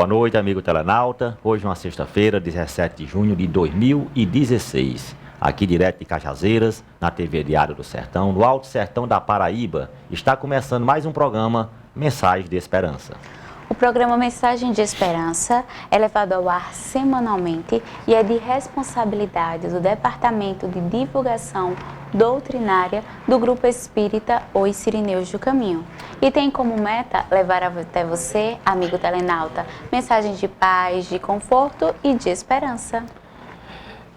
Boa noite, amigo telenauta. Hoje é uma sexta-feira, 17 de junho de 2016. Aqui direto de Cajazeiras, na TV Diário do Sertão, no Alto Sertão da Paraíba, está começando mais um programa Mensagem de Esperança. O programa Mensagem de Esperança é levado ao ar semanalmente e é de responsabilidade do Departamento de Divulgação Doutrinária do Grupo Espírita Os Sirineus do Caminho. E tem como meta levar até você, amigo telenauta, mensagens de paz, de conforto e de esperança.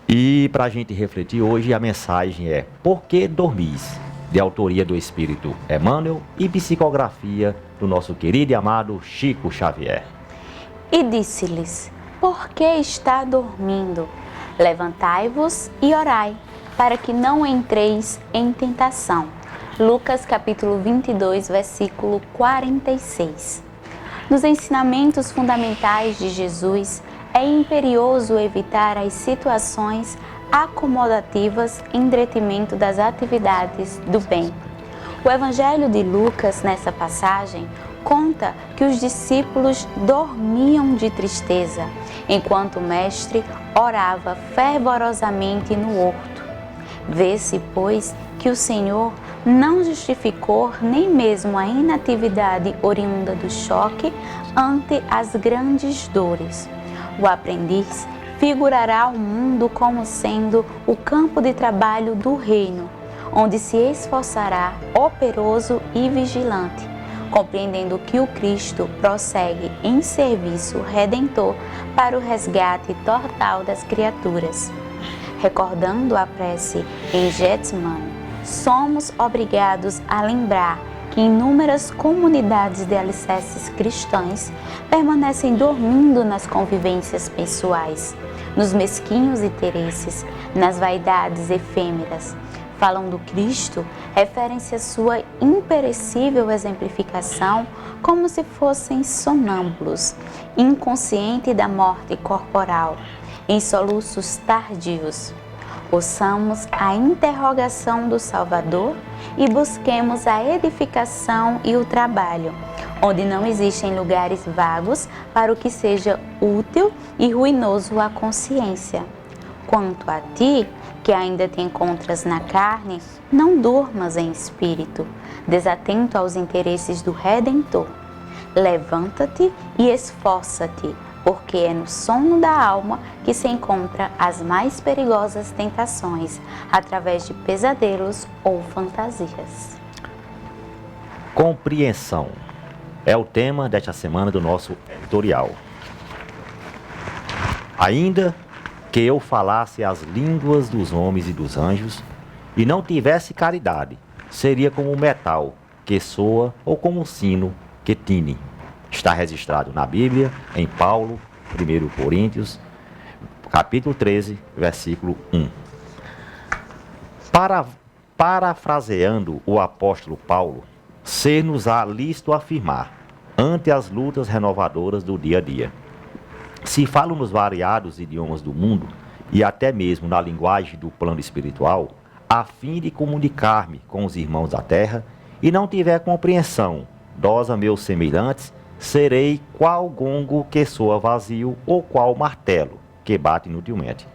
E para a gente refletir hoje, a mensagem é Por que dormis? De autoria do Espírito Emmanuel e psicografia do nosso querido e amado Chico Xavier. E disse-lhes, por que está dormindo? Levantai-vos e orai, para que não entreis em tentação. Lucas capítulo 22, versículo 46. Nos ensinamentos fundamentais de Jesus, é imperioso evitar as situações acomodativas em detrimento das atividades do bem. O Evangelho de Lucas, nessa passagem, conta que os discípulos dormiam de tristeza, enquanto o Mestre orava fervorosamente no horto. Vê-se, pois, que o Senhor não justificou nem mesmo a inatividade oriunda do choque ante as grandes dores. O aprendiz figurará o mundo como sendo o campo de trabalho do reino, onde se esforçará operoso e vigilante, compreendendo que o Cristo prossegue em serviço redentor para o resgate total das criaturas. Recordando a prece em Getsemane, somos obrigados a lembrar que inúmeras comunidades de alicerces cristãs permanecem dormindo nas convivências pessoais, nos mesquinhos interesses, nas vaidades efêmeras. Falam do Cristo, referem-se à sua imperecível exemplificação como se fossem sonâmbulos, inconsciente da morte corporal, em soluços tardios. Ouçamos a interrogação do Salvador e busquemos a edificação e o trabalho, onde não existem lugares vagos para o que seja útil e ruinoso à consciência. Quanto a ti, que ainda te encontras na carne, não durmas em espírito, desatento aos interesses do Redentor. Levanta-te e esforça-te, porque é no sono da alma que se encontram as mais perigosas tentações, através de pesadelos ou fantasias. Compreensão é o tema desta semana do nosso editorial. Ainda que eu falasse as línguas dos homens e dos anjos, e não tivesse caridade, seria como o metal que soa ou como o sino que tine. Está registrado na Bíblia, em Paulo, 1 Coríntios, capítulo 13, versículo 1. Parafraseando o apóstolo Paulo, ser-nos-á lícito afirmar, ante as lutas renovadoras do dia a dia. Se falo nos variados idiomas do mundo, e até mesmo na linguagem do plano espiritual, a fim de comunicar-me com os irmãos da terra, e não tiver compreensão, dós a meus semelhantes, serei qual gongo que soa vazio ou qual martelo que bate inutilmente.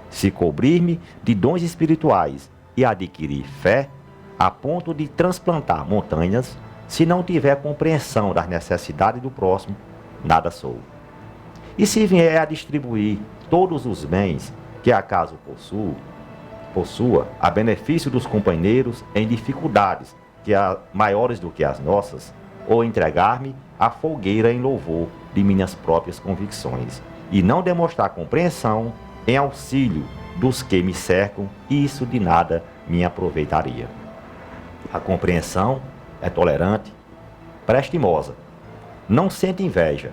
Se cobrir-me de dons espirituais e adquirir fé, a ponto de transplantar montanhas, se não tiver compreensão das necessidades do próximo, nada sou. E se vier a distribuir todos os bens que acaso possua a benefício dos companheiros em dificuldades maiores do que as nossas, ou entregar-me à fogueira em louvor de minhas próprias convicções, e não demonstrar compreensão em auxílio dos que me cercam, isso de nada me aproveitaria. A compreensão é tolerante, prestimosa, não sente inveja,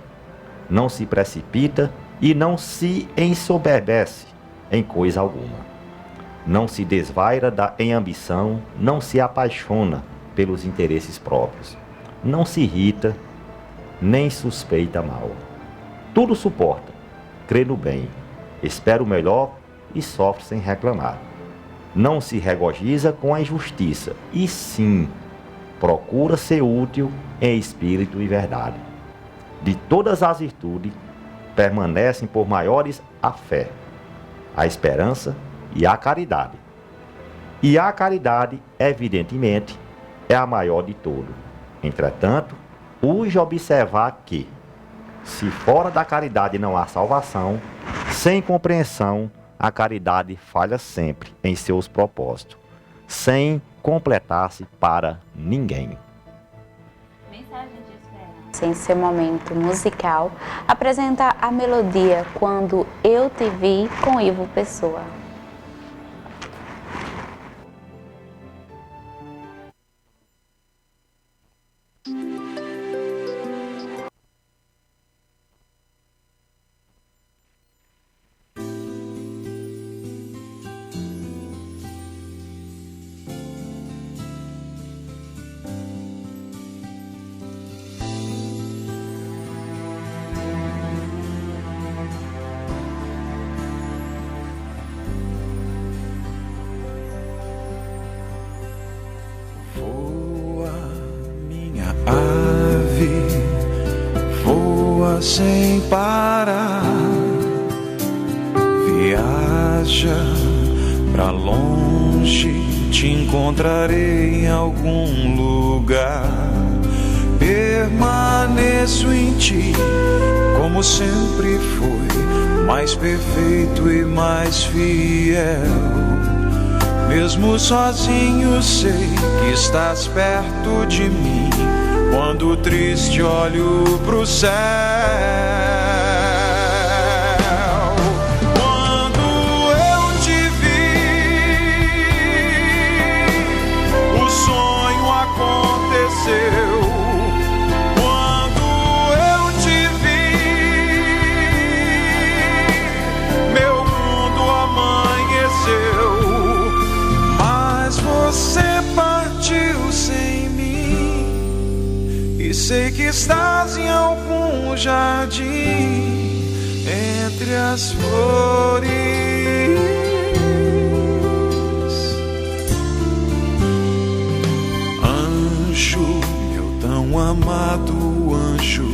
não se precipita e não se ensoberbece em coisa alguma. Não se desvaira em ambição, não se apaixona pelos interesses próprios. Não se irrita, nem suspeita mal. Tudo suporta, crê no bem, espera o melhor e sofre sem reclamar. Não se regozija com a injustiça, e sim procura ser útil em espírito e verdade. de todas as virtudes permanecem por maiores a fé, a esperança e a caridade. E a caridade, evidentemente, é a maior de todo. Entretanto, urge observar que, se fora da caridade não há salvação, sem compreensão, a caridade falha sempre em seus propósitos, sem completar-se para ninguém. Mensagem de esperança. Em seu momento musical, apresenta a melodia Quando Eu Te Vi com Ivo Pessoa. Sem parar, viaja pra longe, te encontrarei em algum lugar. Permaneço em ti, como sempre foi, mais perfeito e mais fiel. Mesmo sozinho sei que estás perto de mim. Quando triste olho pro céu, quando eu te vi, o sonho aconteceu. Quando eu te vi, meu mundo amanheceu. Mas você partiu sem mim. E sei que estás em algum jardim entre as flores. Anjo, meu tão amado anjo,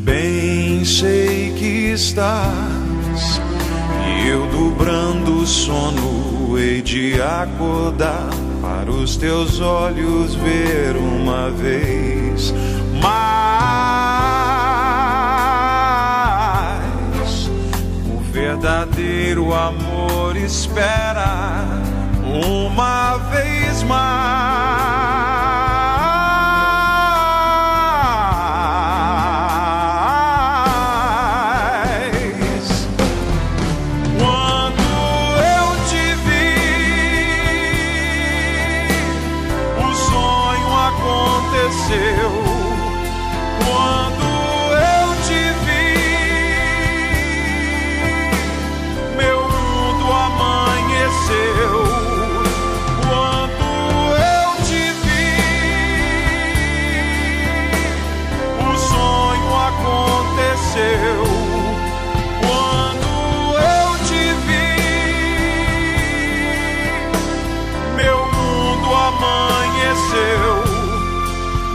bem sei que estás. E eu dobrando o sono hei de acordar para os teus olhos ver uma vez. Mas o verdadeiro amor espera uma vez mais. Quando eu te vi, o sonho aconteceu. Quando eu te vi, meu mundo amanheceu. Quando eu te vi, o sonho aconteceu. Quando eu te vi, meu mundo amanheceu.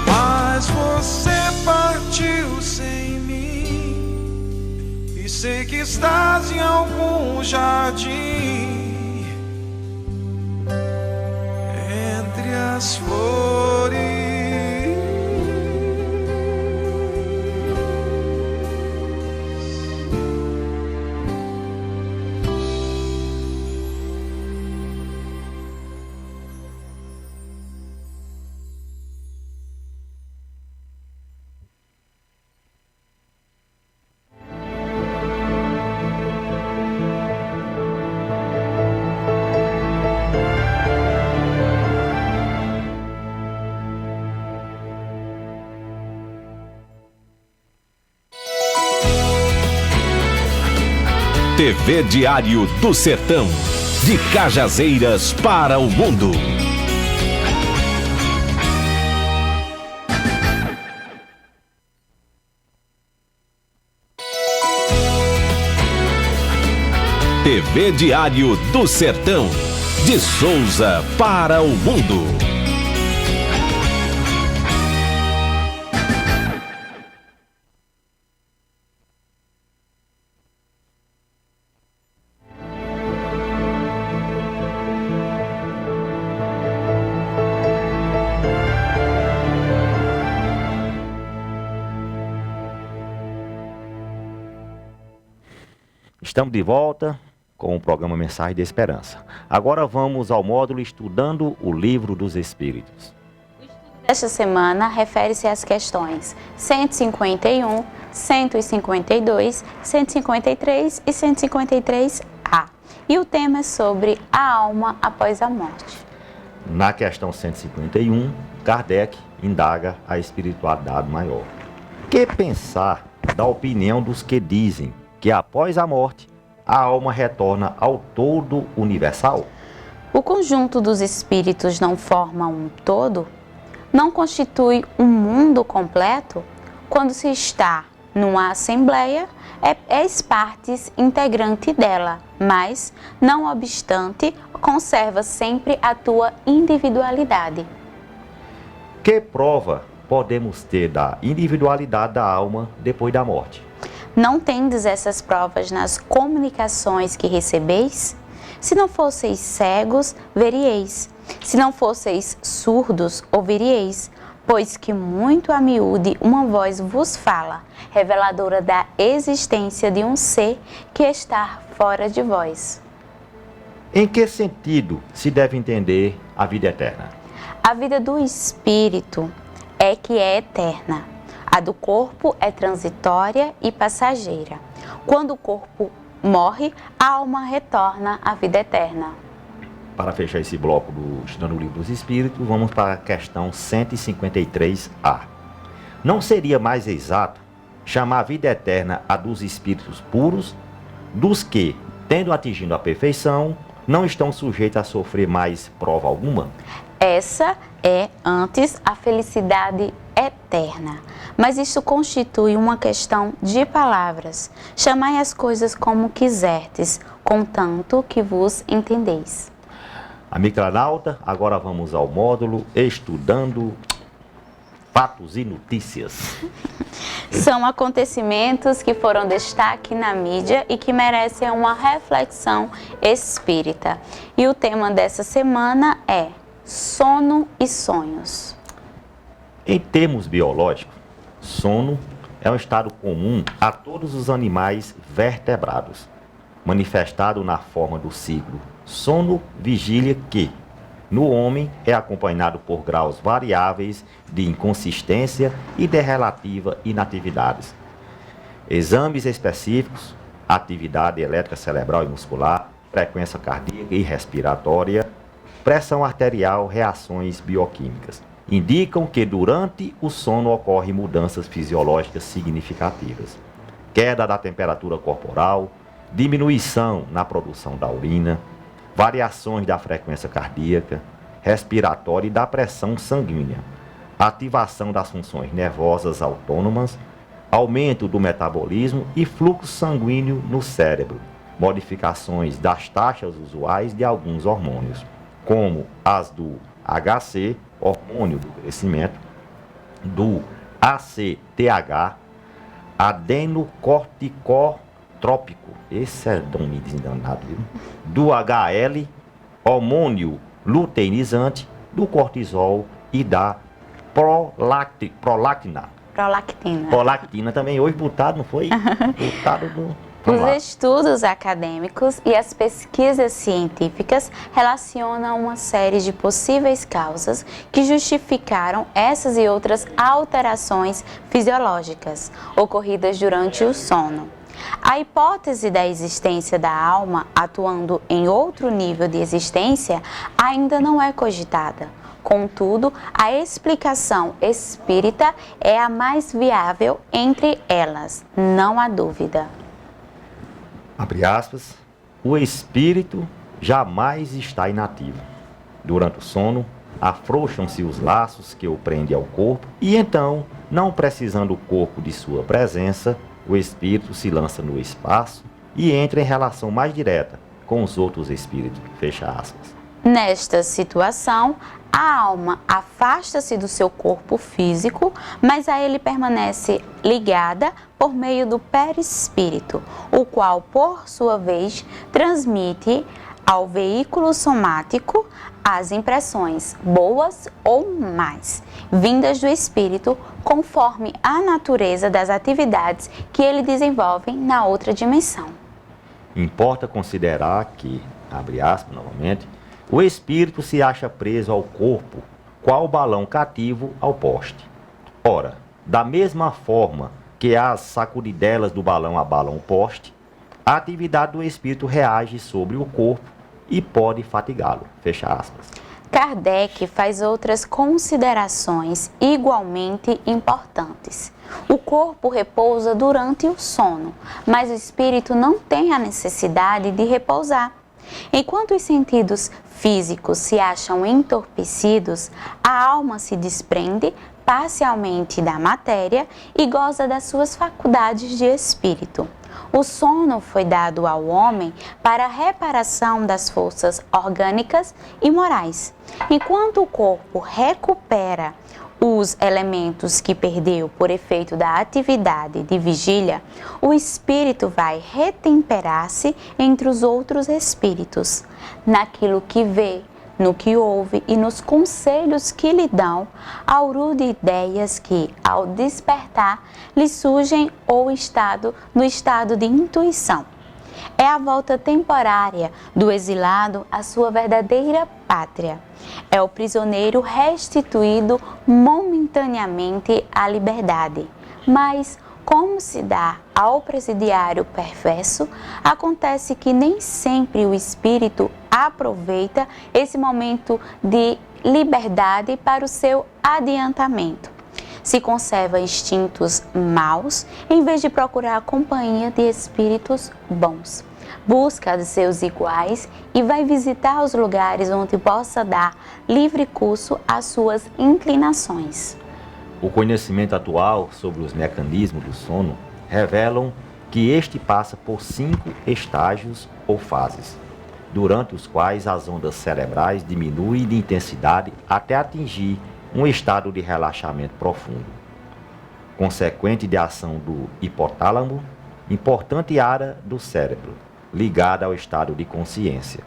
Mas você partiu sem mim. E sei que estás em algum jardim entre as flores. TV Diário do Sertão, de Cajazeiras para o mundo. TV Diário do Sertão, de Souza para o mundo. Estamos de volta com o programa Mensagem de Esperança. Agora vamos ao módulo Estudando o Livro dos Espíritos. O estudo desta semana refere-se às questões 151, 152, 153 e 153A. E o tema é sobre a alma após a morte. Na questão 151, Kardec indaga a espiritualidade maior. Que pensar da opinião dos que dizem que após a morte, a alma retorna ao todo universal? O conjunto dos espíritos não forma um todo? Não constitui um mundo completo? Quando se está numa assembleia, és partes integrante dela, mas, não obstante, conserva sempre a tua individualidade. Que prova podemos ter da individualidade da alma depois da morte? Não tendes essas provas nas comunicações que recebeis? Se não fosseis cegos, veríeis. Se não fosseis surdos, ouviríeis. Pois que muito a miúde uma voz vos fala, reveladora da existência de um ser que está fora de vós. Em que sentido se deve entender a vida eterna? A vida do espírito é que é eterna. A do corpo é transitória e passageira. Quando o corpo morre, a alma retorna à vida eterna. Para fechar esse bloco do Estudando o Livro dos Espíritos, vamos para a questão 153A. Não seria mais exato chamar a vida eterna a dos espíritos puros, dos que, tendo atingido a perfeição, não estão sujeitos a sofrer mais prova alguma? Essa é, antes, a felicidade eterna. Mas isso constitui uma questão de palavras. Chamai as coisas como quiserdes, contanto que vos entendeis. Amigo internauta, agora vamos ao módulo Estudando Fatos e Notícias. São acontecimentos que foram destaque na mídia e que merecem uma reflexão espírita. E o tema dessa semana é sono e sonhos. Em termos biológicos, sono é um estado comum a todos os animais vertebrados, manifestado na forma do ciclo sono-vigília que, no homem, é acompanhado por graus variáveis de inconsistência e de relativa inatividades. Exames específicos, atividade elétrica cerebral e muscular, frequência cardíaca e respiratória, pressão arterial, reações bioquímicas, indicam que durante o sono ocorrem mudanças fisiológicas significativas. Queda da temperatura corporal, diminuição na produção da urina, variações da frequência cardíaca, respiratória e da pressão sanguínea, ativação das funções nervosas autônomas, aumento do metabolismo e fluxo sanguíneo no cérebro, modificações das taxas usuais de alguns hormônios, como as do HC, hormônio do crescimento, do ACTH, adenocorticotrópico, esse é nome danado, viu? Do HL, hormônio luteinizante, do cortisol e da prolactina. Prolactina também, hoje botado, não foi? Botado do... Os estudos acadêmicos e as pesquisas científicas relacionam uma série de possíveis causas que justificaram essas e outras alterações fisiológicas ocorridas durante o sono. A hipótese da existência da alma atuando em outro nível de existência ainda não é cogitada. Contudo, a explicação espírita é a mais viável entre elas, não há dúvida. Abre aspas, o espírito jamais está inativo. Durante o sono, afrouxam-se os laços que o prendem ao corpo e então, não precisando o corpo de sua presença, o espírito se lança no espaço e entra em relação mais direta com os outros espíritos. Fecha aspas. Nesta situação, a alma afasta-se do seu corpo físico, mas a ele permanece ligada por meio do perispírito, o qual, por sua vez, transmite ao veículo somático as impressões, boas ou más, vindas do espírito, conforme a natureza das atividades que ele desenvolve na outra dimensão. Importa considerar que, abre aspas novamente, o espírito se acha preso ao corpo, qual balão cativo ao poste. Ora, da mesma forma que as sacudidelas do balão abalam o poste, a atividade do espírito reage sobre o corpo e pode fatigá-lo. Fecha aspas. Kardec faz outras considerações igualmente importantes. O corpo repousa durante o sono, mas o espírito não tem a necessidade de repousar. Enquanto os sentidos físicos se acham entorpecidos, a alma se desprende parcialmente da matéria e goza das suas faculdades de espírito. O sono foi dado ao homem para a reparação das forças orgânicas e morais. Enquanto o corpo recupera os elementos que perdeu por efeito da atividade de vigília, o espírito vai retemperar-se entre os outros espíritos, naquilo que vê, no que ouve e nos conselhos que lhe dão, ao rude ideias que, ao despertar, lhe surgem no estado de intuição. É a volta temporária do exilado à sua verdadeira pátria. É o prisioneiro restituído momentaneamente à liberdade. Mas, como se dá ao presidiário perverso, acontece que nem sempre o espírito aproveita esse momento de liberdade para o seu adiantamento. Se conserva instintos maus em vez de procurar a companhia de espíritos bons. Busca de seus iguais e vai visitar os lugares onde possa dar livre curso às suas inclinações. O conhecimento atual sobre os mecanismos do sono revelam que este passa por 5 estágios ou fases, durante os quais as ondas cerebrais diminuem de intensidade até atingir um estado de relaxamento profundo, consequente de ação do hipotálamo, importante área do cérebro, ligada ao estado de consciência,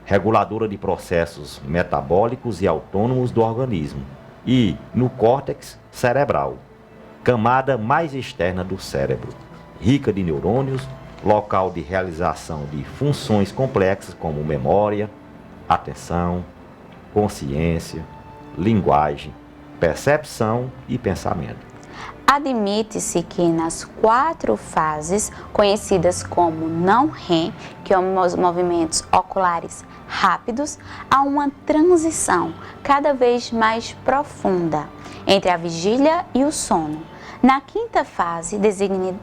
reguladora de processos metabólicos e autônomos do organismo, e no córtex cerebral, camada mais externa do cérebro, rica de neurônios, local de realização de funções complexas como memória, atenção, consciência, linguagem, percepção e pensamento. Admite-se que nas 4 fases, conhecidas como não-REM, que são os movimentos oculares rápidos, há uma transição cada vez mais profunda entre a vigília e o sono. Na 5ª fase,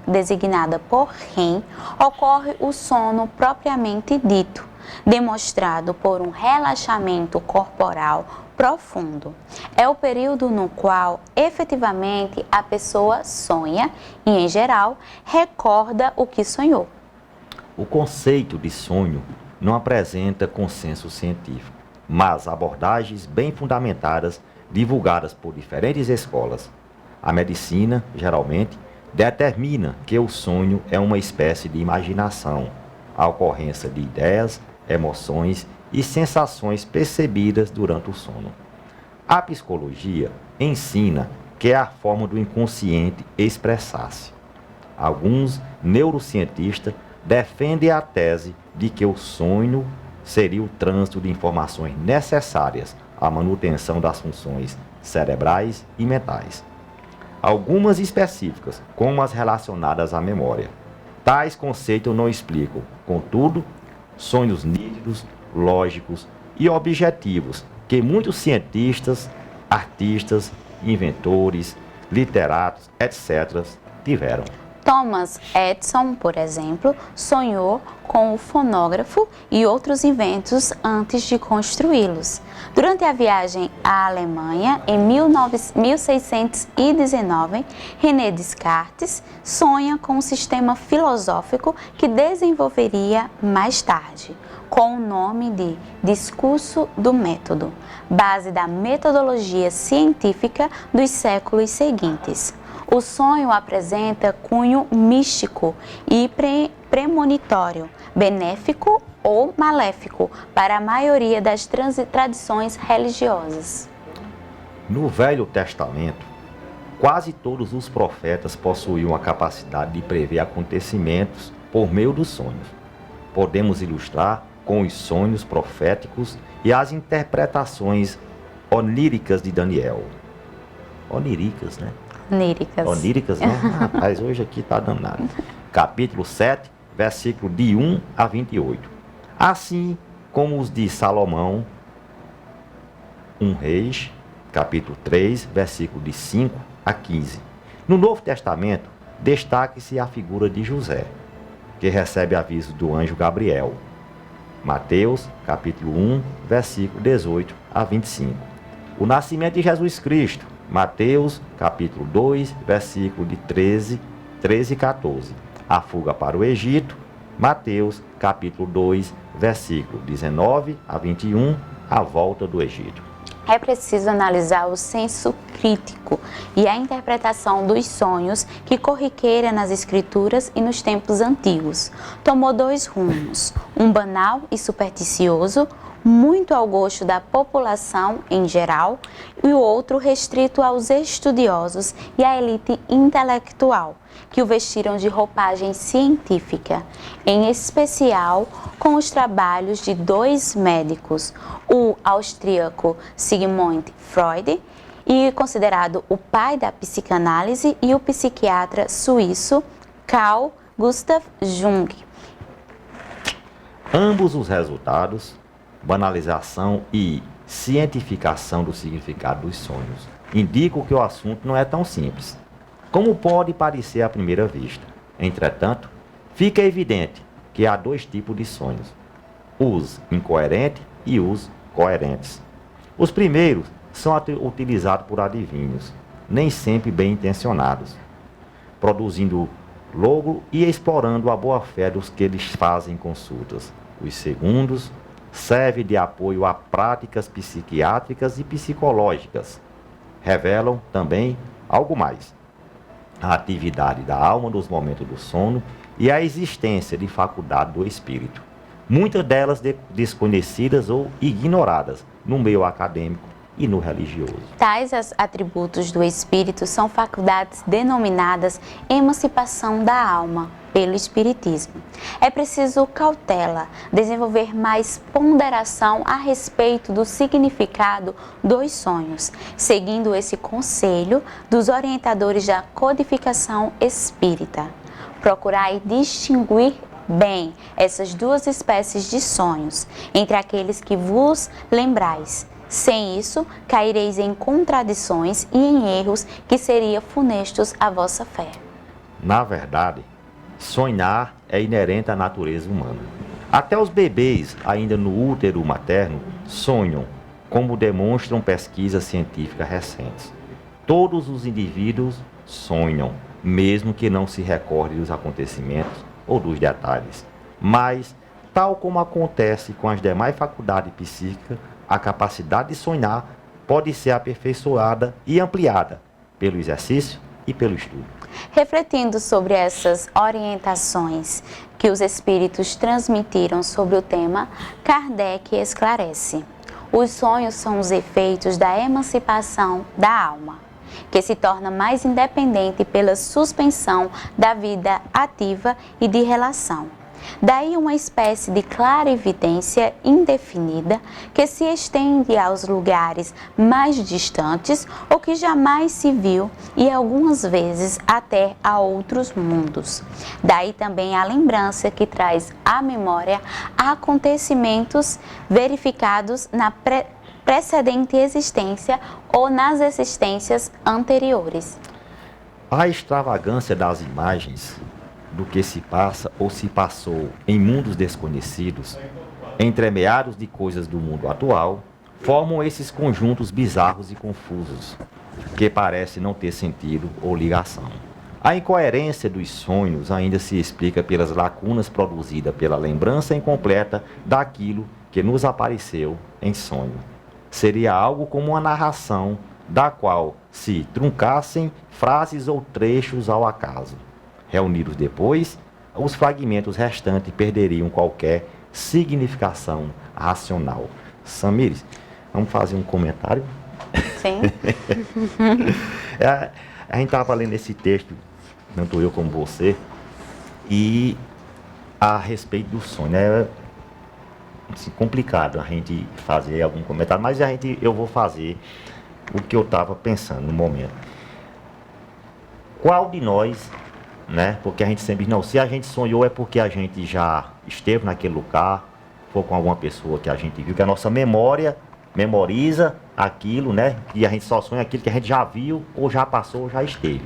designada por REM, ocorre o sono propriamente dito, demonstrado por um relaxamento corporal profundo. É o período no qual, efetivamente, a pessoa sonha e, em geral, recorda o que sonhou. O conceito de sonho não apresenta consenso científico, mas abordagens bem fundamentadas, divulgadas por diferentes escolas. A medicina, geralmente, determina que o sonho é uma espécie de imaginação, a ocorrência de ideias, emoções e sensações percebidas durante o sono. A psicologia ensina que é a forma do inconsciente expressar-se. Alguns neurocientistas defendem a tese de que o sonho seria o trânsito de informações necessárias à manutenção das funções cerebrais e mentais. Algumas específicas, como as relacionadas à memória. Tais conceitos não explicam, contudo, sonhos nítidos, lógicos e objetivos que muitos cientistas, artistas, inventores, literatos, etc. tiveram. Thomas Edison, por exemplo, sonhou com o fonógrafo e outros inventos antes de construí-los. Durante a viagem à Alemanha, em 1619, René Descartes sonha com um sistema filosófico que desenvolveria mais tarde, com o nome de Discurso do Método, base da metodologia científica dos séculos seguintes. O sonho apresenta cunho místico e premonitório, benéfico ou maléfico para a maioria das tradições religiosas. No Velho Testamento, quase todos os profetas possuíam a capacidade de prever acontecimentos por meio dos sonhos. podemos ilustrar com os sonhos proféticos e as interpretações oníricas de Daniel. Oníricas, né? Oníricas, né? Rapaz, hoje aqui tá danado. Capítulo 7, versículo de 1 a 28. Assim como os de Salomão, Reis, capítulo 3, versículo de 5 a 15. No Novo Testamento, destaque-se a figura de José, que recebe aviso do anjo Gabriel. Mateus, capítulo 1, versículo 18 a 25. O nascimento de Jesus Cristo, Mateus, capítulo 2, versículo de 13 e 14. A fuga para o Egito, Mateus, capítulo 2, versículo 19 a 21, a volta do Egito. É preciso analisar o senso crítico e a interpretação dos sonhos que corriqueira nas escrituras e nos tempos antigos. Tomou dois rumos, um banal e supersticioso, muito ao gosto da população em geral, e o outro restrito aos estudiosos e à elite intelectual, que o vestiram de roupagem científica, em especial com os trabalhos de dois médicos, o austríaco Sigmund Freud, e considerado o pai da psicanálise, e o psiquiatra suíço Carl Gustav Jung. Ambos os resultados, banalização e cientificação do significado dos sonhos, indicam que o assunto não é tão simples como pode parecer à primeira vista. Entretanto, fica evidente que há dois tipos de sonhos, os incoerentes e os coerentes. Os primeiros são utilizados por adivinhos, nem sempre bem intencionados, produzindo logo e explorando a boa-fé dos que lhes fazem consultas. Os segundos servem de apoio a práticas psiquiátricas e psicológicas. Revelam também algo mais: a atividade da alma nos momentos do sono e a existência de faculdade do espírito, muitas delas desconhecidas ou ignoradas no meio acadêmico e no religioso. Tais atributos do espírito são faculdades denominadas emancipação da alma pelo espiritismo. É preciso cautela, desenvolver mais ponderação a respeito do significado dos sonhos, seguindo esse conselho dos orientadores da codificação espírita. Procurai distinguir bem essas duas espécies de sonhos, entre aqueles que vos lembrais. Sem isso, caireis em contradições e em erros que seriam funestos à vossa fé. Na verdade, sonhar é inerente à natureza humana. Até os bebês, ainda no útero materno, sonham, como demonstram pesquisas científicas recentes. Todos os indivíduos sonham, mesmo que não se recordem dos acontecimentos ou dos detalhes. Mas, tal como acontece com as demais faculdades psíquicas, a capacidade de sonhar pode ser aperfeiçoada e ampliada pelo exercício e pelo estudo. Refletindo sobre essas orientações que os espíritos transmitiram sobre o tema, Kardec esclarece: os sonhos são os efeitos da emancipação da alma, que se torna mais independente pela suspensão da vida ativa e de relação. Daí uma espécie de clarividência indefinida que se estende aos lugares mais distantes ou que jamais se viu e algumas vezes até a outros mundos. Daí também a lembrança que traz à memória acontecimentos verificados na precedente existência ou nas existências anteriores. A extravagância das imagens do que se passa ou se passou em mundos desconhecidos, entremeados de coisas do mundo atual, formam esses conjuntos bizarros e confusos, que parecem não ter sentido ou ligação. A incoerência dos sonhos ainda se explica pelas lacunas produzidas pela lembrança incompleta daquilo que nos apareceu em sonho. Seria algo como uma narração da qual se truncassem frases ou trechos ao acaso. Reunidos depois, os fragmentos restantes perderiam qualquer significação racional. Samires, vamos fazer um comentário? Sim. A gente estava lendo esse texto, tanto eu como você, e a respeito do sonho, né? Assim, complicado a gente fazer algum comentário, mas eu vou fazer o que eu estava pensando no momento. Qual de nós, né? Porque a gente sempre diz, não, se a gente sonhou é porque a gente já esteve naquele lugar, foi com alguma pessoa que a gente viu, que a nossa memória memoriza aquilo, né? E a gente só sonha aquilo que a gente já viu, ou já passou, ou já esteve.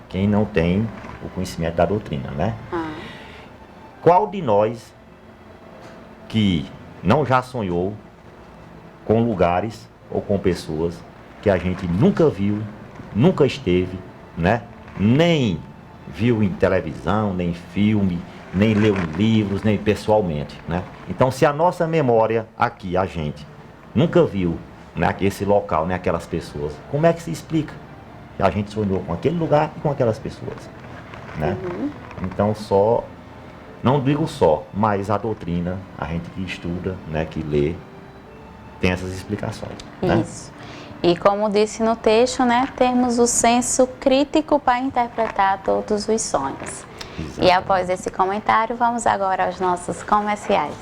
Quem não tem o conhecimento da doutrina, né? Qual de nós que não já sonhou com lugares ou com pessoas que a gente nunca viu, nunca esteve, né? Nem viu em televisão, nem filme, nem leu em livros, nem pessoalmente, né? Então, se a nossa memória aqui, a gente nunca viu, né, esse local, né, aquelas pessoas, como é que se explica que a gente sonhou com aquele lugar e com aquelas pessoas, né? Então, não digo só, mas a doutrina, a gente que estuda, né, que lê, tem essas explicações. Isso. Né? E como disse no texto, né, temos o senso crítico para interpretar todos os sonhos. Exatamente. E após esse comentário, vamos agora aos nossos comerciais.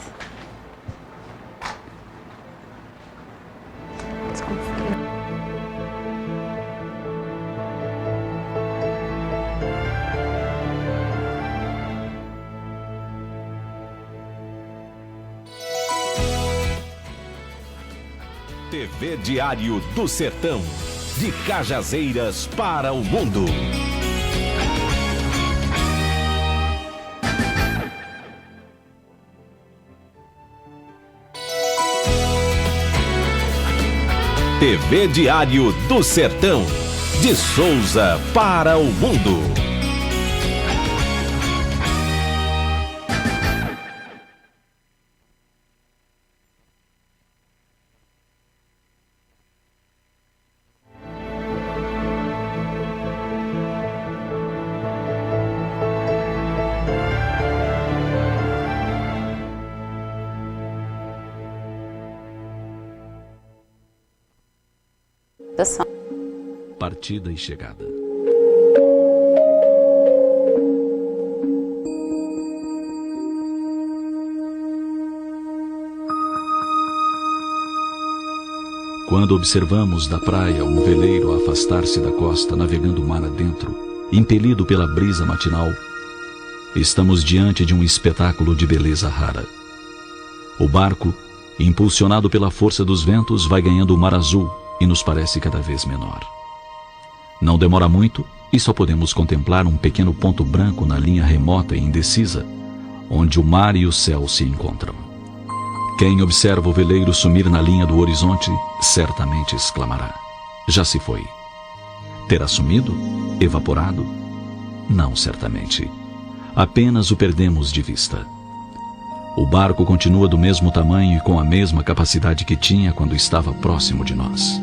TV Diário do Sertão, de Cajazeiras para o mundo. TV Diário do Sertão, de Souza para o mundo. Partida e chegada. Quando observamos da praia um veleiro a afastar-se da costa, navegando mar adentro, impelido pela brisa matinal, estamos diante de um espetáculo de beleza rara. O barco, impulsionado pela força dos ventos, vai ganhando o mar azul e nos parece cada vez menor. Não demora muito e só podemos contemplar um pequeno ponto branco na linha remota e indecisa, onde o mar e o céu se encontram. Quem observa o veleiro sumir na linha do horizonte, certamente exclamará: já se foi. Terá sumido? Evaporado? Não, certamente. Apenas o perdemos de vista. O barco continua do mesmo tamanho e com a mesma capacidade que tinha quando estava próximo de nós.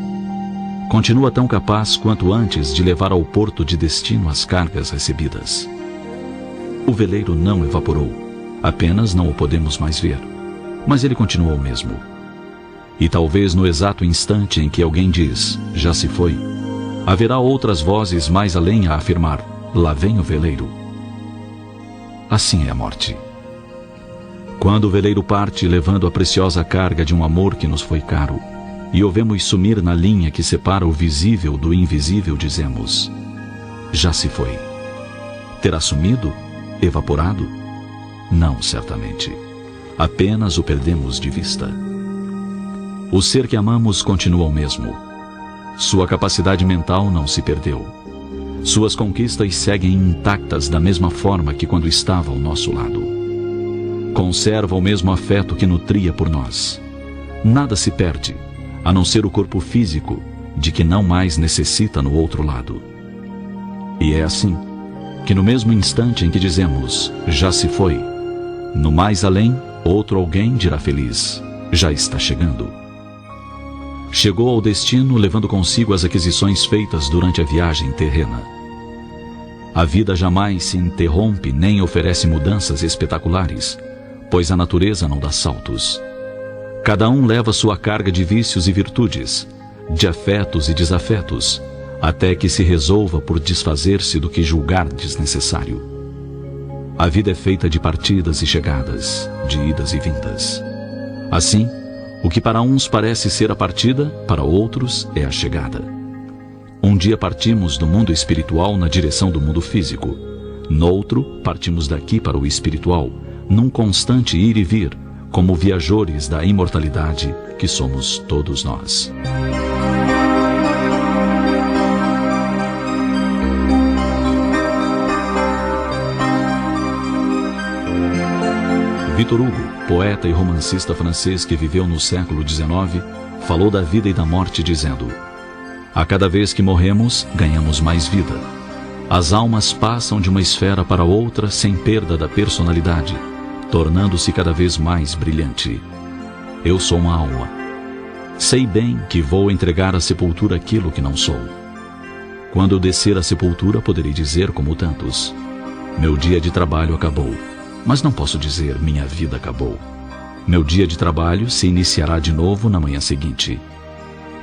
Continua tão capaz quanto antes de levar ao porto de destino as cargas recebidas. O veleiro não evaporou, apenas não o podemos mais ver, mas ele continua o mesmo. E talvez no exato instante em que alguém diz, já se foi, haverá outras vozes mais além a afirmar, lá vem o veleiro. Assim é a morte. Quando o veleiro parte levando a preciosa carga de um amor que nos foi caro, e o vemos sumir na linha que separa o visível do invisível, dizemos, já se foi. Terá sumido? Evaporado? Não, certamente. Apenas o perdemos de vista. O ser que amamos continua o mesmo. Sua capacidade mental não se perdeu. Suas conquistas seguem intactas da mesma forma que quando estava ao nosso lado. Conserva o mesmo afeto que nutria por nós. Nada se perde, a não ser o corpo físico, de que não mais necessita no outro lado. E é assim, que no mesmo instante em que dizemos, já se foi, no mais além, outro alguém dirá feliz, já está chegando. Chegou ao destino levando consigo as aquisições feitas durante a viagem terrena. A vida jamais se interrompe nem oferece mudanças espetaculares, pois a natureza não dá saltos. Cada um leva sua carga de vícios e virtudes, de afetos e desafetos, até que se resolva por desfazer-se do que julgar desnecessário. A vida é feita de partidas e chegadas, de idas e vindas. Assim, o que para uns parece ser a partida, para outros é a chegada. Um dia partimos do mundo espiritual na direção do mundo físico. Noutro, partimos daqui para o espiritual, num constante ir e vir, como viajores da imortalidade que somos todos nós. Victor Hugo, poeta e romancista francês que viveu no século XIX, falou da vida e da morte dizendo: a cada vez que morremos, ganhamos mais vida. As almas passam de uma esfera para outra sem perda da personalidade, tornando-se cada vez mais brilhante. Eu sou uma alma. Sei bem que vou entregar à sepultura aquilo que não sou. Quando eu descer à sepultura, poderei dizer como tantos: meu dia de trabalho acabou. Mas não posso dizer minha vida acabou. Meu dia de trabalho se iniciará de novo na manhã seguinte.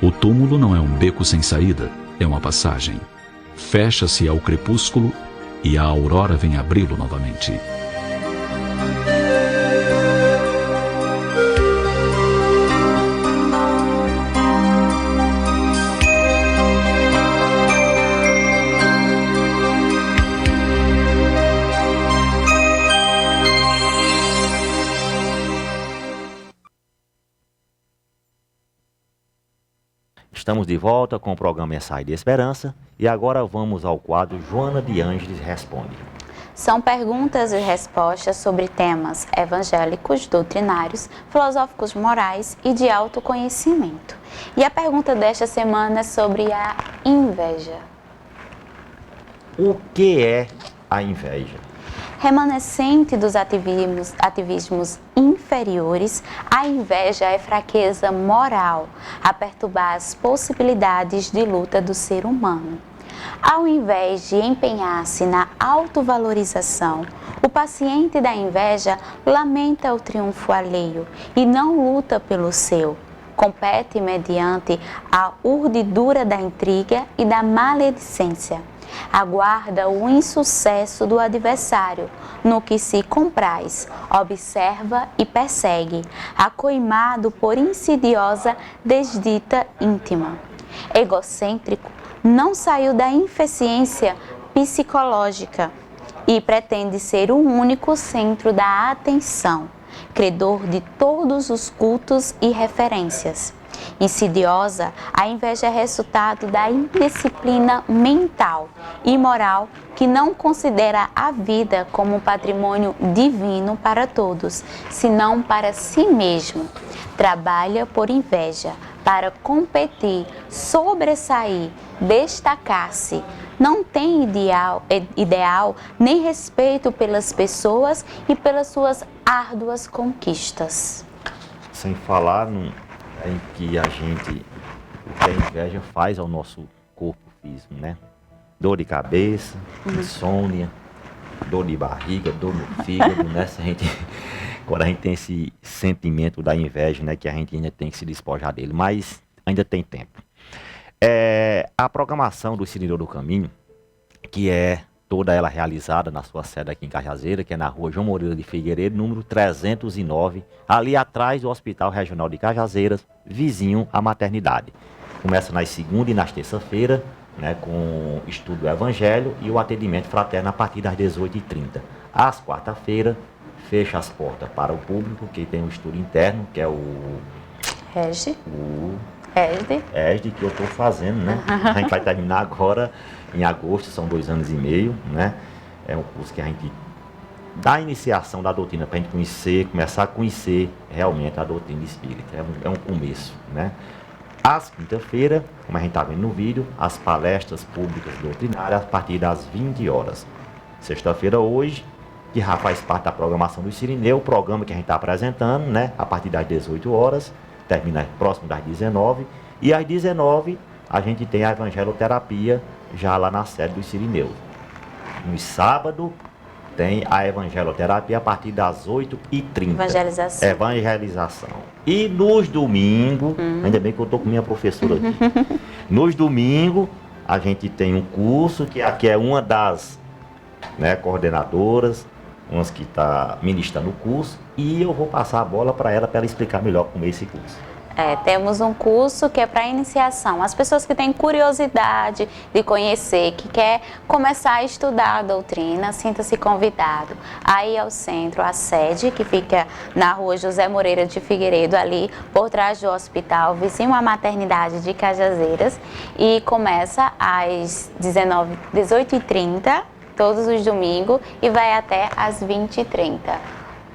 O túmulo não é um beco sem saída, é uma passagem. Fecha-se ao crepúsculo e a aurora vem abri-lo novamente. Estamos de volta com o programa Mensagem de Esperança e agora vamos ao quadro Joana de Ângeles Responde. São perguntas e respostas sobre temas evangélicos, doutrinários, filosóficos morais e de autoconhecimento. E a pergunta desta semana é sobre a inveja. O que é a inveja? Remanescente dos ativismos inferiores, a inveja é fraqueza moral, a perturbar as possibilidades de luta do ser humano. Ao invés de empenhar-se na autovalorização, o paciente da inveja lamenta o triunfo alheio e não luta pelo seu. Compete mediante a urdidura da intriga e da maledicência. Aguarda o insucesso do adversário, no que se compraz, observa e persegue, acoimado por insidiosa desdita íntima. Egocêntrico, não saiu da ineficiência psicológica e pretende ser o único centro da atenção, credor de todos os cultos e referências. Insidiosa, a inveja é resultado da indisciplina mental e moral que não considera a vida como um patrimônio divino para todos, senão para si mesmo. Trabalha por inveja, para competir, sobressair, destacar-se. Não tem ideal nem respeito pelas pessoas e pelas suas árduas conquistas. Sem falar em que o que a inveja faz ao nosso corpo físico, né? Dor de cabeça, insônia, dor de barriga, dor no fígado, né? Quando a gente tem esse sentimento da inveja, né? Que a gente ainda tem que se despojar dele, mas ainda tem tempo. A programação do Sirineu do Caminho, que é toda ela realizada na sua sede aqui em Cajazeira, que é na rua João Moreira de Figueiredo, número 309, ali atrás do Hospital Regional de Cajazeiras, vizinho à maternidade. Começa nas segunda e nas terça-feira, né, com o estudo do Evangelho e o atendimento fraterno a partir das 18h30. Às quarta-feira, fecha as portas para o público, que tem um estudo interno, que é o ESD, que eu estou fazendo, né? A gente vai terminar agora em agosto, são 2 anos e meio, né? É um curso que a gente dá a iniciação da doutrina para a gente começar a conhecer realmente a doutrina espírita. É um começo, né? Às quinta-feira, como a gente está vendo no vídeo, as palestras públicas doutrinárias a partir das 20 horas. Sexta-feira hoje, que já faz parte da programação do Sirineu, o programa que a gente está apresentando, né? A partir das 18 horas, termina próximo das 19, e às 19 a gente tem a evangeloterapia já lá na sede do Sirineu. No sábado tem a evangeloterapia a partir das 8h30. Evangelização. E nos domingos, ainda bem que eu estou com minha professora aqui. Nos domingos a gente tem um curso que aqui é uma das, né, coordenadoras, umas que está ministrando o curso, e eu vou passar a bola para ela explicar melhor como é esse curso. Temos um curso que é para iniciação. As pessoas que têm curiosidade de conhecer, que quer começar a estudar a doutrina, sinta-se convidado aí ao centro, a sede, que fica na rua José Moreira de Figueiredo, ali por trás do hospital, vizinho à maternidade de Cajazeiras, e começa às 18h30, todos os domingos, e vai até às 20h30.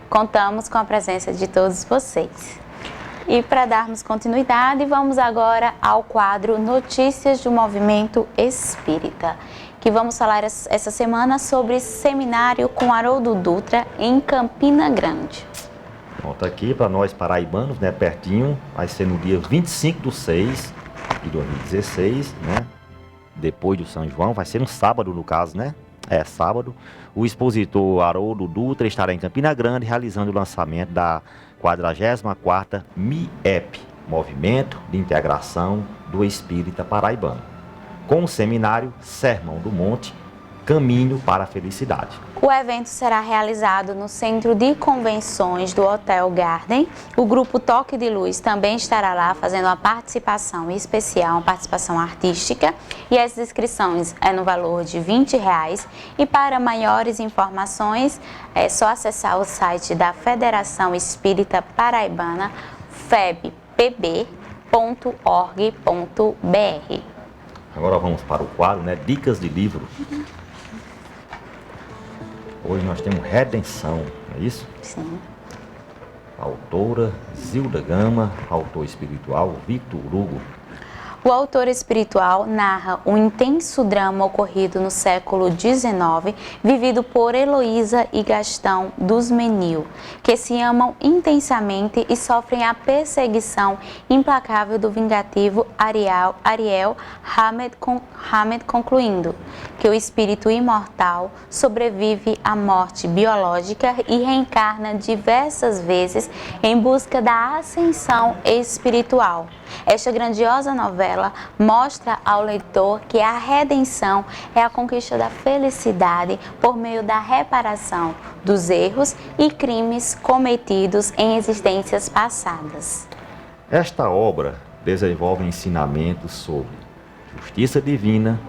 Contamos com a presença de todos vocês. E para darmos continuidade, vamos agora ao quadro Notícias do Movimento Espírita, que vamos falar essa semana sobre seminário com Haroldo Dutra em Campina Grande. Pronto, aqui para nós paraibanos, né, pertinho, vai ser no dia 25/6 de 2016, né, depois do São João, vai ser um sábado no caso, né, sábado. O expositor Haroldo Dutra estará em Campina Grande realizando o lançamento da 44ª MIEP, Movimento de Integração do Espírita Paraibano, com o seminário Sermão do Monte, Caminho para a Felicidade. O evento será realizado no Centro de Convenções do Hotel Garden. O grupo Toque de Luz também estará lá fazendo uma participação especial, uma participação artística, e as inscrições é no valor de R$20. E para maiores informações é só acessar o site da Federação Espírita Paraibana, febpb.org.br. Agora vamos para o quadro, né, Dicas de Livro. Hoje nós temos Redenção, não é isso? Sim. A autora Zilda Gama, autor espiritual Victor Hugo. O autor espiritual narra um intenso drama ocorrido no século XIX, vivido por Heloísa e Gastão dos Menil, que se amam intensamente e sofrem a perseguição implacável do vingativo Ariel Hamed, concluindo que o espírito imortal sobrevive à morte biológica e reencarna diversas vezes em busca da ascensão espiritual. Esta grandiosa novela mostra ao leitor que a redenção é a conquista da felicidade por meio da reparação dos erros e crimes cometidos em existências passadas. Esta obra desenvolve ensinamentos sobre justiça divina,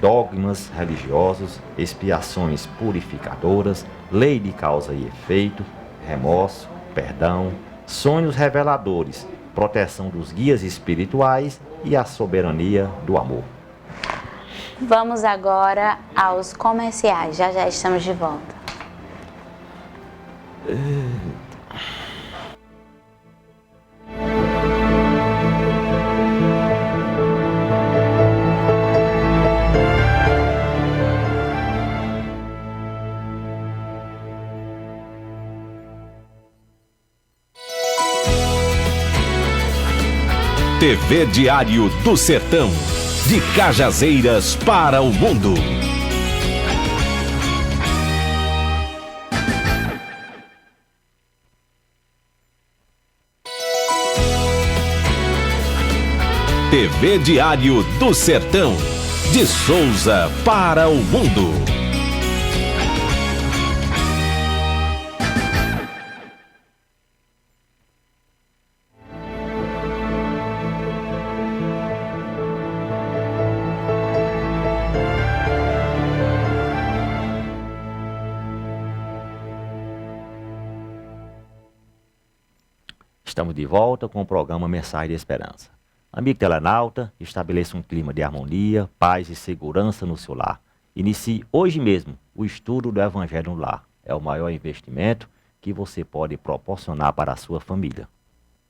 dogmas religiosos, expiações purificadoras, lei de causa e efeito, remorso, perdão, sonhos reveladores, proteção dos guias espirituais e a soberania do amor. Vamos agora aos comerciais. Já estamos de volta. TV Diário do Sertão, de Cajazeiras para o mundo. TV Diário do Sertão, de Souza para o mundo. Estamos de volta com o programa Mensagem de Esperança. Amigo telenauta, estabeleça um clima de harmonia, paz e segurança no seu lar. Inicie hoje mesmo o estudo do Evangelho no Lar. É o maior investimento que você pode proporcionar para a sua família.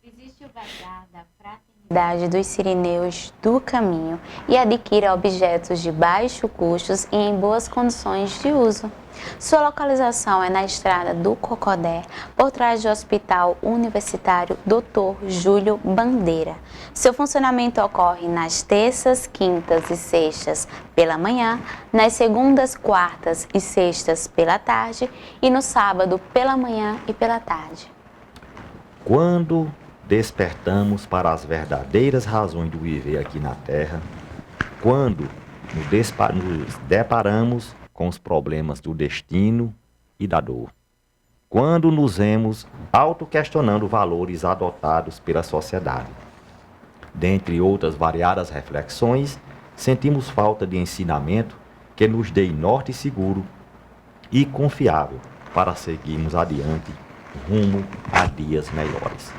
Existe o bazar da Fraternidade dos Sirineus do Caminho e adquira objetos de baixo custo e em boas condições de uso. Sua localização é na estrada do Cocodé, por trás do Hospital Universitário Dr. Júlio Bandeira. Seu funcionamento ocorre nas terças, quintas e sextas pela manhã, nas segundas, quartas e sextas pela tarde e no sábado pela manhã e pela tarde. Quando despertamos para as verdadeiras razões do viver aqui na Terra, quando nos deparamos com os problemas do destino e da dor. Quando nos vemos autoquestionando valores adotados pela sociedade. Dentre outras variadas reflexões, sentimos falta de ensinamento que nos dê norte seguro e confiável para seguirmos adiante rumo a dias melhores.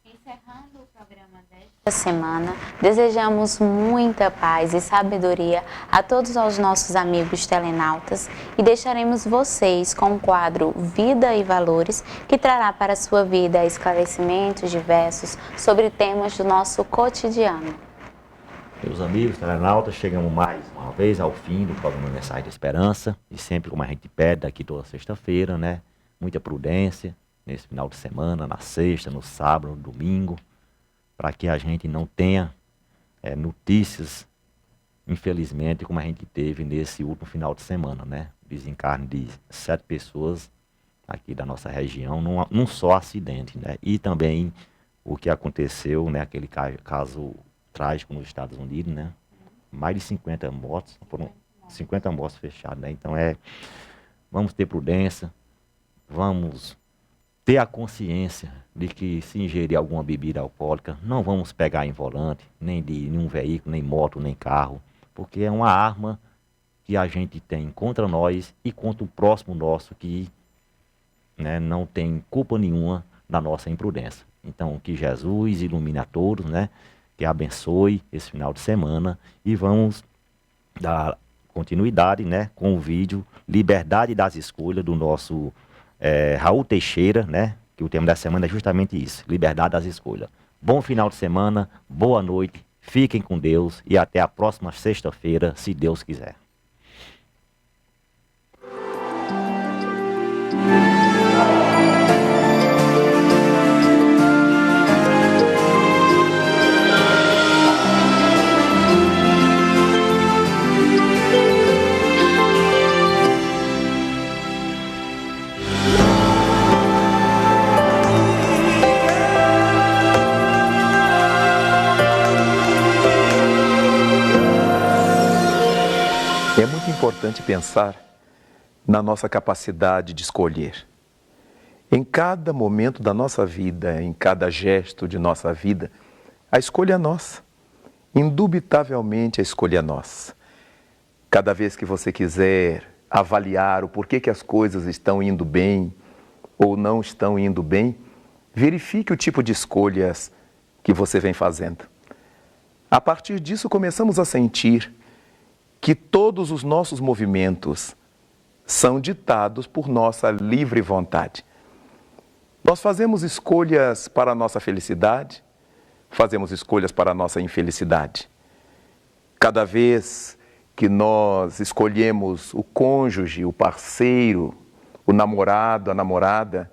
Encerrando o programa desta semana, desejamos muita paz e sabedoria a todos os nossos amigos telenautas e deixaremos vocês com o quadro Vida e Valores, que trará para a sua vida esclarecimentos diversos sobre temas do nosso cotidiano. Meus amigos telenautas, chegamos mais uma vez ao fim do programa Mensagem de Esperança, e sempre como a gente pede aqui toda sexta-feira, né? Muita prudência nesse final de semana, na sexta, no sábado, no domingo, para que a gente não tenha notícias, infelizmente, como a gente teve nesse último final de semana, né? Desencarne de 7 pessoas aqui da nossa região, num só acidente, né? E também o que aconteceu, né? Aquele caso trágico nos Estados Unidos, né? Mais de 50 mortos, foram 50 mortos fechados, né? Então vamos ter prudência, vamos ter a consciência de que se ingerir alguma bebida alcoólica, não vamos pegar em volante, nem de nenhum veículo, nem moto, nem carro, porque é uma arma que a gente tem contra nós e contra o próximo nosso que, né, não tem culpa nenhuma da nossa imprudência. Então que Jesus ilumine a todos, né? Que abençoe esse final de semana e vamos dar continuidade, né, com o vídeo Liberdade das Escolhas do nosso Raul Teixeira, né, que o tema da semana é justamente isso, Liberdade das Escolhas. Bom final de semana, boa noite, fiquem com Deus e até a próxima sexta-feira, se Deus quiser. É muito importante pensar na nossa capacidade de escolher. Em cada momento da nossa vida, em cada gesto de nossa vida, a escolha é nossa. Indubitavelmente a escolha é nossa. Cada vez que você quiser avaliar o porquê que as coisas estão indo bem ou não estão indo bem, verifique o tipo de escolhas que você vem fazendo. A partir disso, começamos a sentir que todos os nossos movimentos são ditados por nossa livre vontade. Nós fazemos escolhas para a nossa felicidade, fazemos escolhas para a nossa infelicidade. Cada vez que nós escolhemos o cônjuge, o parceiro, o namorado, a namorada,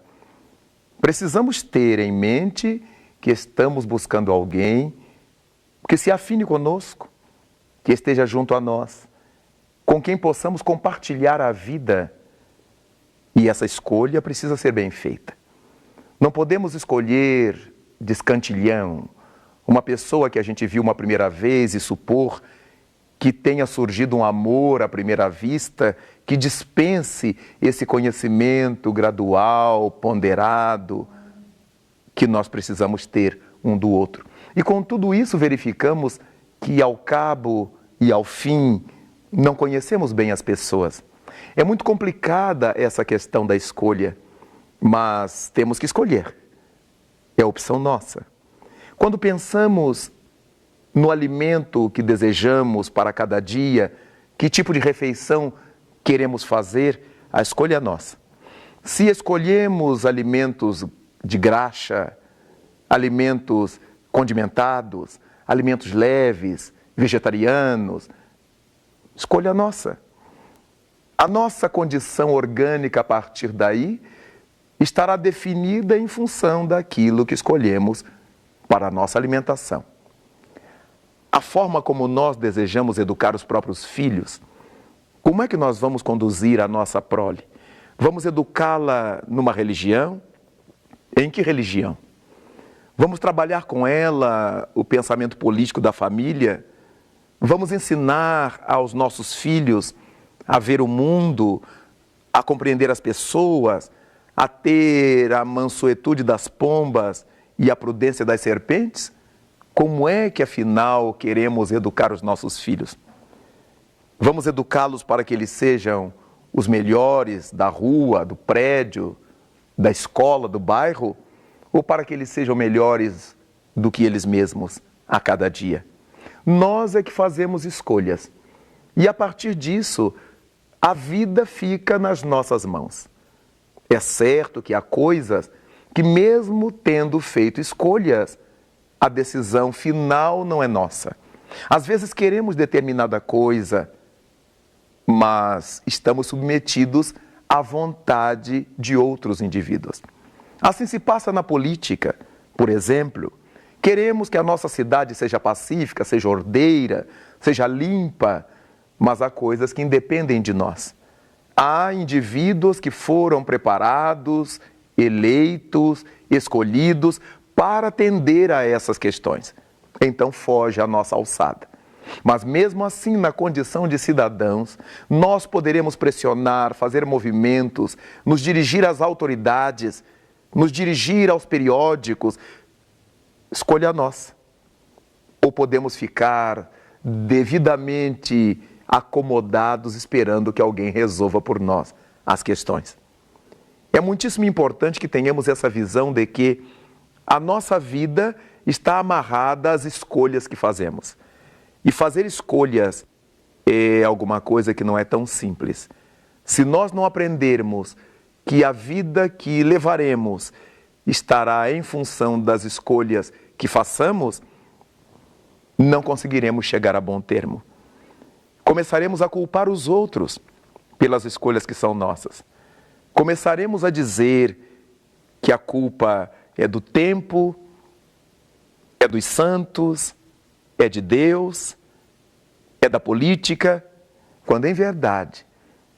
precisamos ter em mente que estamos buscando alguém que se afine conosco, que esteja junto a nós, com quem possamos compartilhar a vida. E essa escolha precisa ser bem feita. Não podemos escolher de escantilhão uma pessoa que a gente viu uma primeira vez e supor que tenha surgido um amor à primeira vista que dispense esse conhecimento gradual, ponderado, que nós precisamos ter um do outro. E com tudo isso verificamos que ao cabo e ao fim não conhecemos bem as pessoas. É muito complicada essa questão da escolha, mas temos que escolher. É a opção nossa. Quando pensamos no alimento que desejamos para cada dia, que tipo de refeição queremos fazer, a escolha é nossa. Se escolhemos alimentos de graxa, alimentos condimentados, alimentos leves, vegetarianos, escolha nossa. A nossa condição orgânica a partir daí estará definida em função daquilo que escolhemos para a nossa alimentação. A forma como nós desejamos educar os próprios filhos, como é que nós vamos conduzir a nossa prole? Vamos educá-la numa religião? Em que religião? Vamos trabalhar com ela o pensamento político da família? Vamos ensinar aos nossos filhos a ver o mundo a compreender as pessoas, a ter a mansuetude das pombas e a prudência das serpentes? Como é que, afinal, queremos educar os nossos filhos? Vamos educá-los para que eles sejam os melhores da rua, do prédio, da escola, do bairro? Ou para que eles sejam melhores do que eles mesmos a cada dia? Nós é que fazemos escolhas. E a partir disso, a vida fica nas nossas mãos. É certo que há coisas que, mesmo tendo feito escolhas, a decisão final não é nossa. Às vezes queremos determinada coisa, mas estamos submetidos à vontade de outros indivíduos. Assim se passa na política, por exemplo. Queremos que a nossa cidade seja pacífica, seja ordeira, seja limpa, mas há coisas que independem de nós. Há indivíduos que foram preparados, eleitos, escolhidos para atender a essas questões. Então foge à nossa alçada. Mas mesmo assim, na condição de cidadãos, nós poderemos pressionar, fazer movimentos, nos dirigir às autoridades, nos dirigir aos periódicos. Escolha nossa. Ou podemos ficar devidamente acomodados esperando que alguém resolva por nós as questões. É muitíssimo importante que tenhamos essa visão de que a nossa vida está amarrada às escolhas que fazemos. E fazer escolhas é alguma coisa que não é tão simples. Se nós não aprendermos que a vida que levaremos estará em função das escolhas que façamos, não conseguiremos chegar a bom termo. Começaremos a culpar os outros pelas escolhas que são nossas. Começaremos a dizer que a culpa é do tempo, é dos santos, é de Deus, é da política, quando em verdade,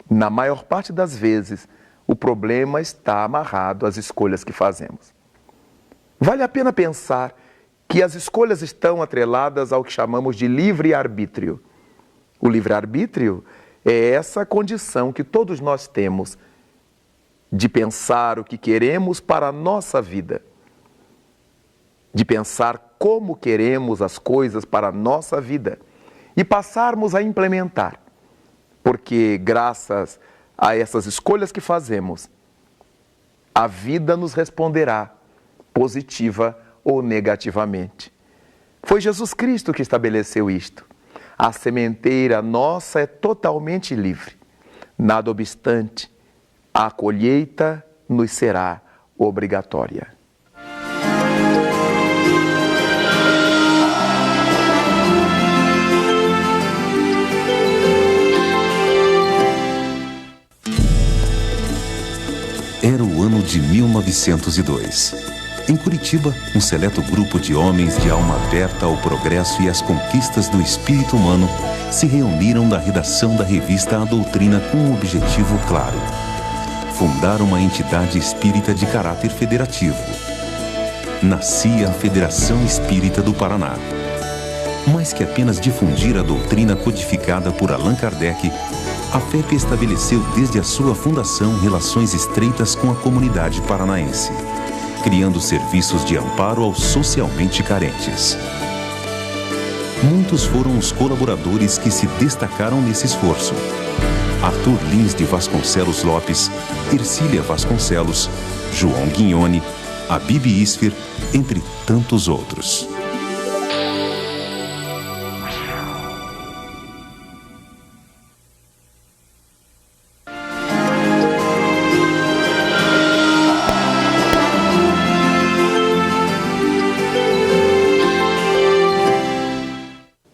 na maior parte das vezes, o problema está amarrado às escolhas que fazemos. Vale a pena pensar que as escolhas estão atreladas ao que chamamos de livre-arbítrio. O livre-arbítrio é essa condição que todos nós temos de pensar o que queremos para a nossa vida, de pensar como queremos as coisas para a nossa vida e passarmos a implementar, porque graças a essas escolhas que fazemos, a vida nos responderá positiva ou negativamente. Foi Jesus Cristo que estabeleceu isto. A sementeira nossa é totalmente livre. Nada obstante, a colheita nos será obrigatória. Era o ano de 1902. Em Curitiba, um seleto grupo de homens de alma aberta ao progresso e às conquistas do espírito humano se reuniram na redação da revista A Doutrina com um objetivo claro: fundar uma entidade espírita de caráter federativo. Nascia a Federação Espírita do Paraná. Mais que apenas difundir a doutrina codificada por Allan Kardec, a FEP estabeleceu desde a sua fundação relações estreitas com a comunidade paranaense, criando serviços de amparo aos socialmente carentes. Muitos foram os colaboradores que se destacaram nesse esforço: Arthur Lins de Vasconcelos Lopes, Ercília Vasconcelos, João Guignoni, Abib Isfer, entre tantos outros.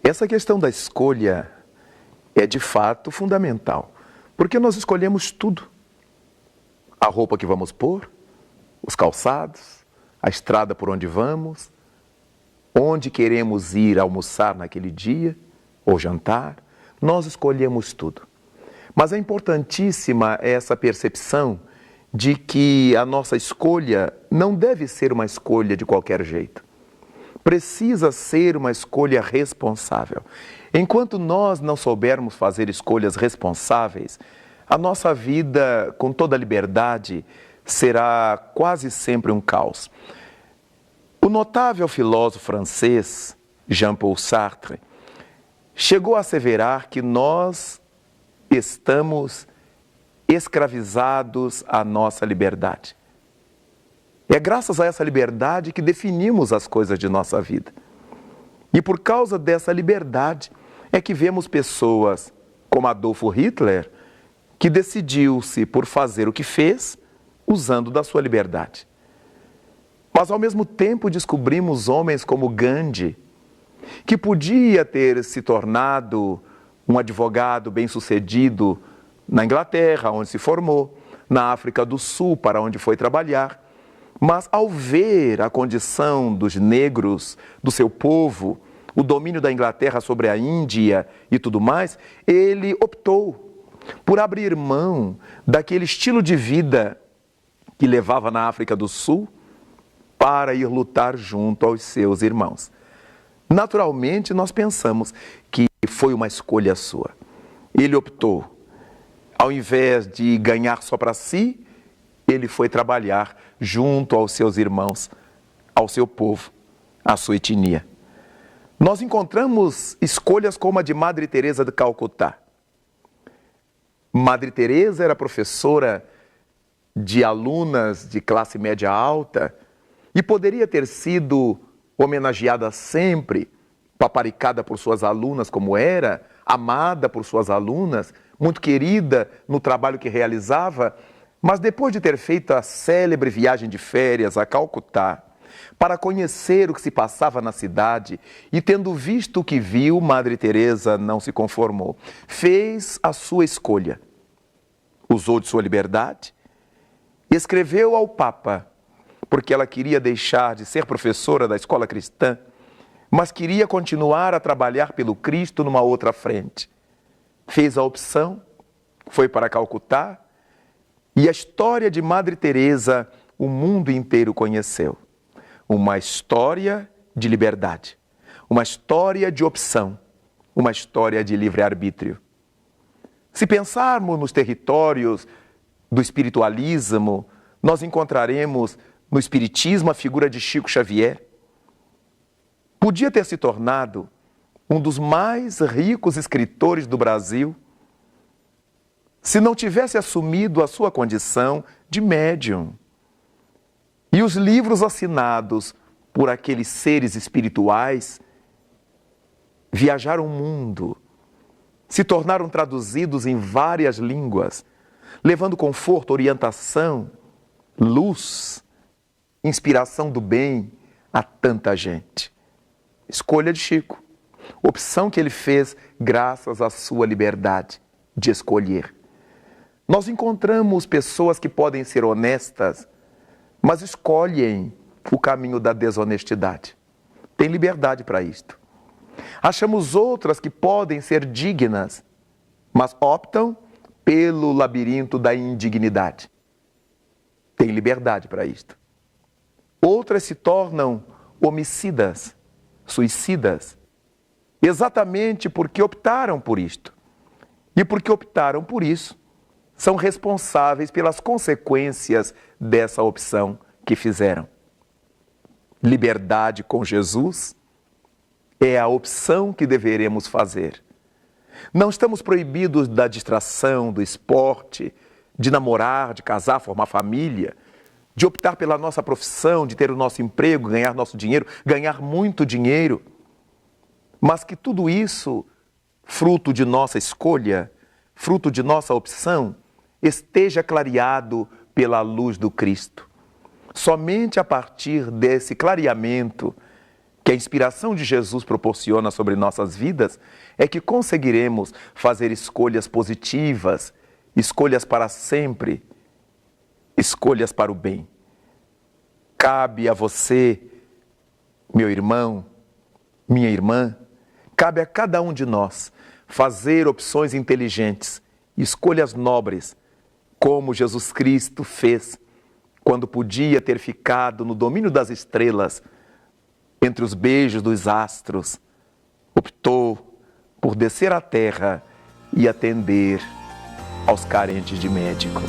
Essa questão da escolha é de fato fundamental, porque nós escolhemos tudo. A roupa que vamos pôr, os calçados, a estrada por onde vamos, onde queremos ir almoçar naquele dia ou jantar, nós escolhemos tudo. Mas é importantíssima essa percepção de que a nossa escolha não deve ser uma escolha de qualquer jeito. Precisa ser uma escolha responsável. Enquanto nós não soubermos fazer escolhas responsáveis, a nossa vida, com toda a liberdade, será quase sempre um caos. O notável filósofo francês Jean-Paul Sartre chegou a asseverar que nós estamos escravizados à nossa liberdade. É graças a essa liberdade que definimos as coisas de nossa vida. E por causa dessa liberdade é que vemos pessoas como Adolfo Hitler, que decidiu-se por fazer o que fez, usando da sua liberdade. Mas ao mesmo tempo descobrimos homens como Gandhi, que podia ter se tornado um advogado bem-sucedido na Inglaterra, onde se formou, na África do Sul, para onde foi trabalhar, mas ao ver a condição dos negros, do seu povo, o domínio da Inglaterra sobre a Índia e tudo mais, ele optou por abrir mão daquele estilo de vida que levava na África do Sul para ir lutar junto aos seus irmãos. Naturalmente, nós pensamos que foi uma escolha sua. Ele optou, ao invés de ganhar só para si, ele foi trabalhar junto aos seus irmãos, ao seu povo, à sua etnia. Nós encontramos escolhas como a de Madre Teresa de Calcutá. Madre Teresa era professora de alunas de classe média alta e poderia ter sido homenageada sempre, paparicada por suas alunas como era, amada por suas alunas, muito querida no trabalho que realizava, mas depois de ter feito a célebre viagem de férias a Calcutá, para conhecer o que se passava na cidade e tendo visto o que viu, Madre Teresa não se conformou. Fez a sua escolha. Usou de sua liberdade. Escreveu ao Papa, porque ela queria deixar de ser professora da escola cristã, mas queria continuar a trabalhar pelo Cristo numa outra frente. Fez a opção, foi para Calcutá, e a história de Madre Teresa o mundo inteiro conheceu. Uma história de liberdade, uma história de opção, uma história de livre-arbítrio. Se pensarmos nos territórios do espiritualismo, nós encontraremos no espiritismo a figura de Chico Xavier. Podia ter se tornado um dos mais ricos escritores do Brasil se não tivesse assumido a sua condição de médium. E os livros assinados por aqueles seres espirituais viajaram o mundo, se tornaram traduzidos em várias línguas, levando conforto, orientação, luz, inspiração do bem a tanta gente. Escolha de Chico, opção que ele fez graças à sua liberdade de escolher. Nós encontramos pessoas que podem ser honestas, mas escolhem o caminho da desonestidade. Tem liberdade para isto. Achamos outras que podem ser dignas, mas optam pelo labirinto da indignidade. Tem liberdade para isto. Outras se tornam homicidas, suicidas, exatamente porque optaram por isto. E porque optaram por isso, são responsáveis pelas consequências dessa opção que fizeram. Liberdade com Jesus é a opção que deveremos fazer. Não estamos proibidos da distração, do esporte, de namorar, de casar, formar família, de optar pela nossa profissão, de ter o nosso emprego, ganhar nosso dinheiro, ganhar muito dinheiro. Mas que tudo isso, fruto de nossa escolha, fruto de nossa opção, esteja clareado pela luz do Cristo. Somente a partir desse clareamento que a inspiração de Jesus proporciona sobre nossas vidas é que conseguiremos fazer escolhas positivas, escolhas para sempre, escolhas para o bem. Cabe a você, meu irmão, minha irmã, cabe a cada um de nós fazer opções inteligentes, escolhas nobres, como Jesus Cristo fez quando podia ter ficado no domínio das estrelas, entre os beijos dos astros, optou por descer à terra e atender aos carentes de médico.